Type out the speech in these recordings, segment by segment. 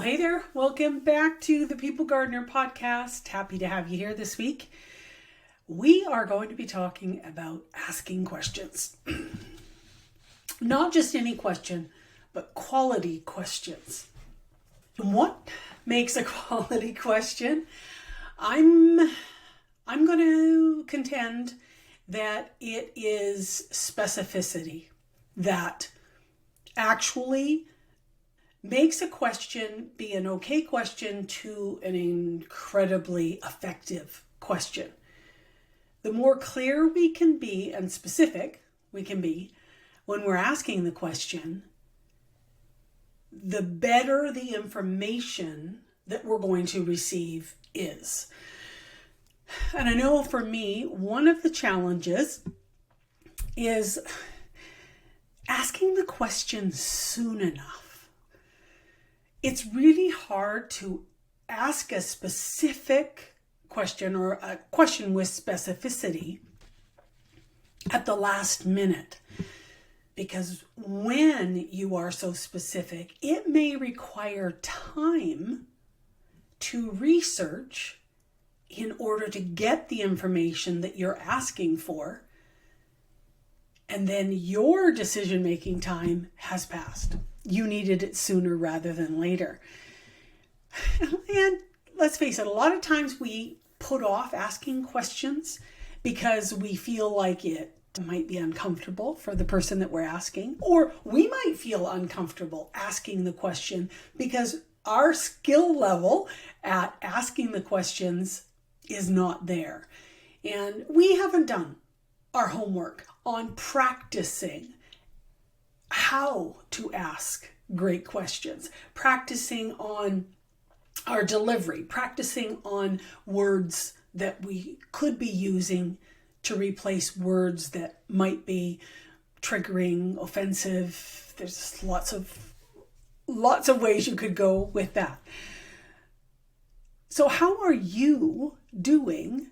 Well, hey there. Welcome back to the People Gardener podcast. Happy to have you here this week. We are going to be talking about asking questions. Not just any question, but quality questions. And what makes a quality question? I'm going to contend that it is specificity that actually makes a question be an okay question to an incredibly effective question. The more clear we can be and specific we can be when we're asking the question, the better the information that we're going to receive is. And I know for me, one of the challenges is asking the question soon enough. It's really hard to ask a specific question or a question with specificity at the last minute. Because when you are so specific, it may require time to research in order to get the information that you're asking for. And then your decision-making time has passed. You needed it sooner rather than later. And let's face it, a lot of times we put off asking questions because we feel like it might be uncomfortable for the person that we're asking, or we might feel uncomfortable asking the question because our skill level at asking the questions is not there. And we haven't done our homework on practicing how to ask great questions, practicing on our delivery, practicing on words that we could be using to replace words that might be triggering, offensive. There's lots of ways you could go with that. So how are you doing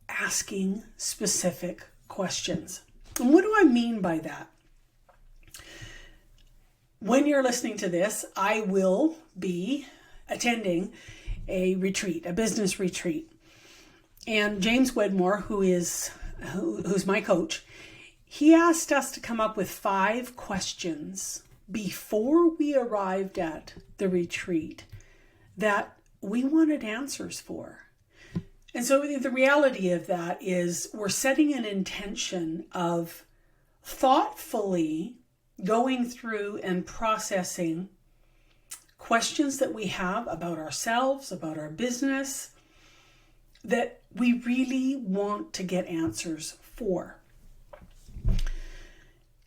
asking specific questions? And what do I mean by that? When you're listening to this, I will be attending a retreat, a business retreat. And James Wedmore, who's my coach, he asked us to come up with 5 questions before we arrived at the retreat that we wanted answers for. And so the reality of that is we're setting an intention of thoughtfully going through and processing questions that we have about ourselves, about our business, that we really want to get answers for.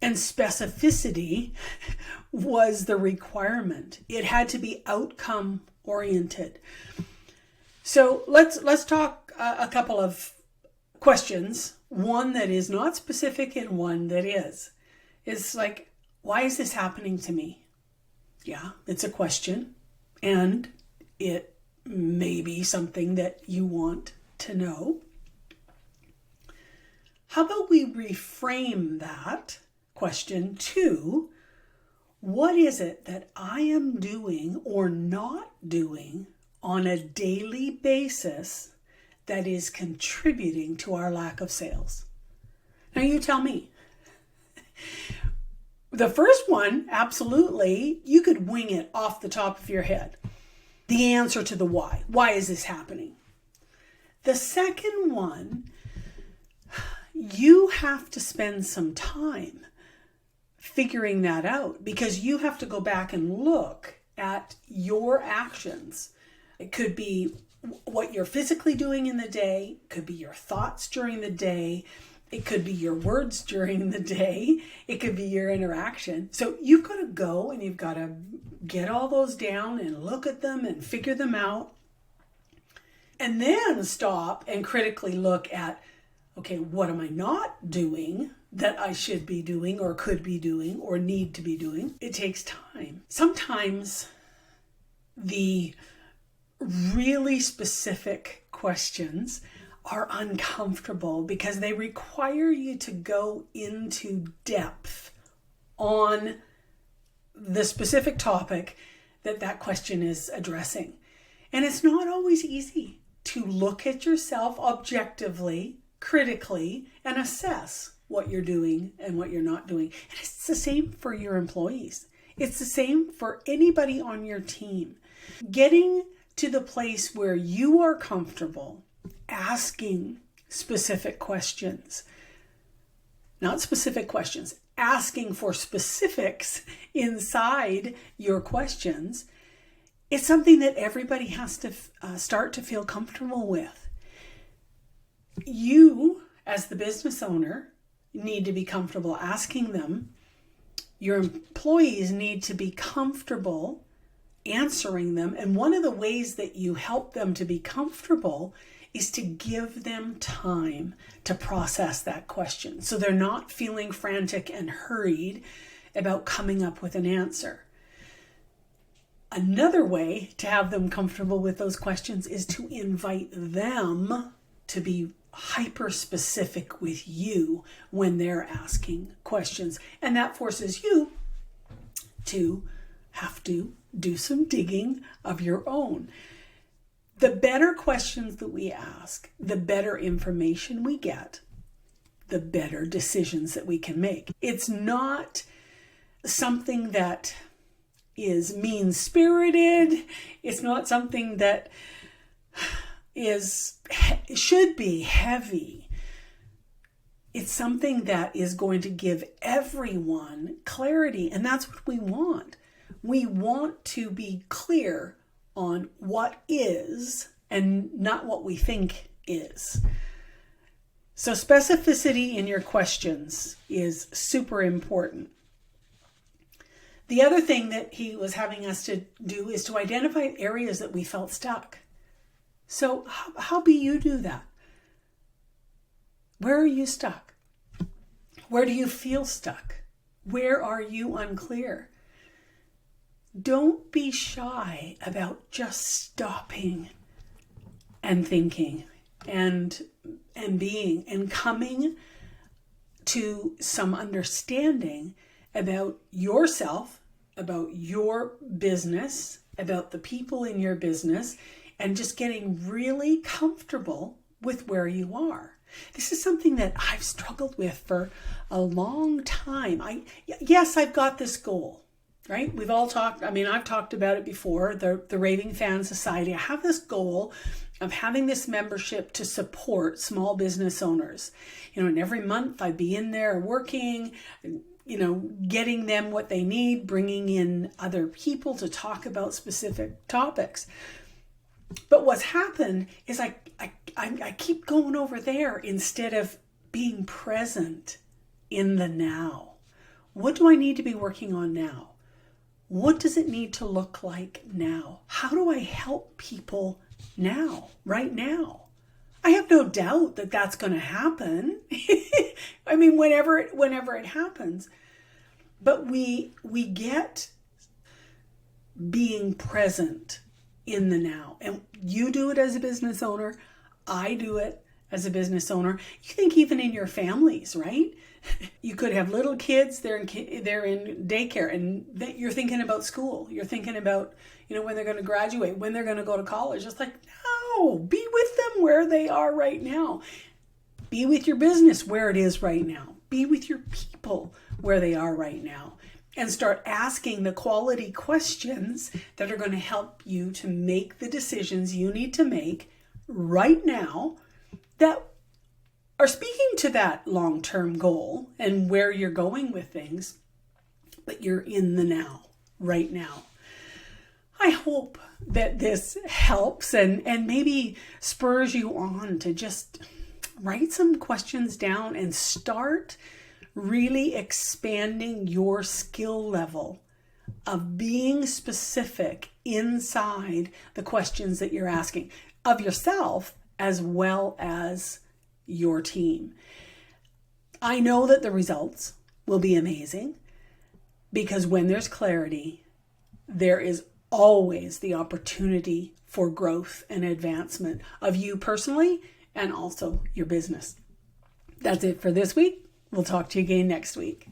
And specificity was the requirement. It had to be outcome oriented. So let's talk a couple of questions. One that is not specific and one that is. It's like, why is this happening to me? Yeah, it's a question. And it may be something that you want to know. How about we reframe that question to, what is it that I am doing or not doing on a daily basis that is contributing to our lack of sales? Now you tell me. The first one, absolutely, you could wing it off the top of your head. The answer to the why. Why is this happening? The second one, you have to spend some time figuring that out because you have to go back and look at your actions. It could be what you're physically doing in the day, it could be your thoughts during the day, it could be your words during the day, it could be your interaction. So you've got to go and you've got to get all those down and look at them and figure them out. And then stop and critically look at, okay, what am I not doing that I should be doing or could be doing or need to be doing? It takes time. Sometimes the really specific questions are uncomfortable because they require you to go into depth on the specific topic that question is addressing. And it's not always easy to look at yourself objectively, critically, and assess what you're doing and what you're not doing. And it's the same for your employees. It's the same for anybody on your team. Getting to the place where you are comfortable asking specific questions, not specific questions, asking for specifics inside your questions, it's something that everybody has to start to feel comfortable with. You, as the business owner, need to be comfortable asking them. Your employees need to be comfortable answering them. And one of the ways that you help them to be comfortable is to give them time to process that question, so they're not feeling frantic and hurried about coming up with an answer. Another way to have them comfortable with those questions is to invite them to be hyper specific with you when they're asking questions. And that forces you to have to do some digging of your own. The better questions that we ask, the better information we get, the better decisions that we can make. It's not something that is mean-spirited. It's not something that should be heavy. It's something that is going to give everyone clarity, and that's what we want. We want to be clear on what is and not what we think is. So specificity in your questions is super important. The other thing that he was having us to do is to identify areas that we felt stuck. So how do you do that? Where are you stuck? Where do you feel stuck? Where are you unclear? Don't be shy about just stopping and thinking and being and coming to some understanding about yourself, about your business, about the people in your business, and just getting really comfortable with where you are. This is something that I've struggled with for a long time. Yes, I've got this goal. Right? We've all talked, I've talked about it before, the Raving Fan Society. I have this goal of having this membership to support small business owners. And every month I'd be in there working, getting them what they need, bringing in other people to talk about specific topics. But what's happened is I keep going over there instead of being present in the now. What do I need to be working on now? What does it need to look like now? How do I help people now, right now? I have no doubt that that's going to happen. Whenever it happens. But we get being present in the now. And you do it as a business owner. I do it as a business owner. You think even in your families, right? You could have little kids, they're in daycare, and you're thinking about school. You're thinking about, when they're going to graduate, when they're going to go to college. It's like, no, be with them where they are right now. Be with your business where it is right now. Be with your people where they are right now. And start asking the quality questions that are going to help you to make the decisions you need to make right now that are speaking to that long-term goal and where you're going with things, but you're in the now, right now. I hope that this helps and maybe spurs you on to just write some questions down and start really expanding your skill level of being specific inside the questions that you're asking of yourself as well as your team. I know that the results will be amazing because when there's clarity, there is always the opportunity for growth and advancement of you personally and also your business. That's it for this week. We'll talk to you again next week.